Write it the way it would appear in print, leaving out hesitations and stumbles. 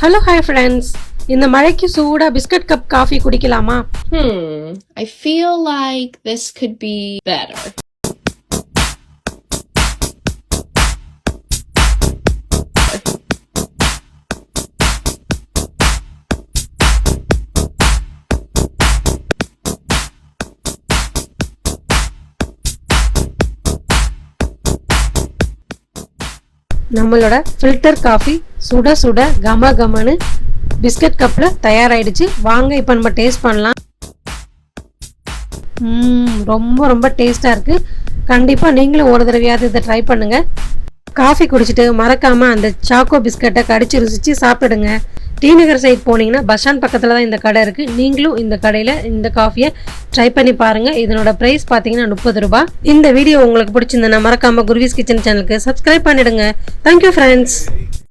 Hello, hi friends. இந்த மழைக்கு சூடா பிஸ்கட் கப் காஃபி குடிக்கலாமா? I feel like this could be better. நம்மளோட ஃபில்டர் காஃபி சுட சுட கம கமனு பிஸ்கட் கப்ல தயாராயிடுச்சு. வாங்க இப்போ நம்ம டேஸ்ட் பண்ணலாம். ரொம்ப ரொம்ப டேஸ்டா இருக்கு. கண்டிப்பா நீங்களும் ஒரு தடவையாவது இதை ட்ரை பண்ணுங்க. காஃபி குடிச்சிட்டு மறக்காம அந்த சாக்கோ பிஸ்கட்டை கடிச்சு ருசிச்சு சாப்பிடுங்க. டி நகர் சைட் போனீங்கன்னா பஸ் ஸ்டாண்ட் பக்கத்துல தான் இந்த கடை இருக்கு. நீங்களும் இந்த கடையில இந்த காஃபியை ட்ரை பண்ணி பாருங்க. இதனோட பிரைஸ் பாத்தீங்கன்னா 30 ரூபாய். இந்த வீடியோ உங்களுக்கு பிடிச்சிருந்தா மறக்காம குருவிஸ் கிச்சன் சேனலுக்கு சப்ஸ்கிரைப் பண்ணிடுங்க. Thank you friends.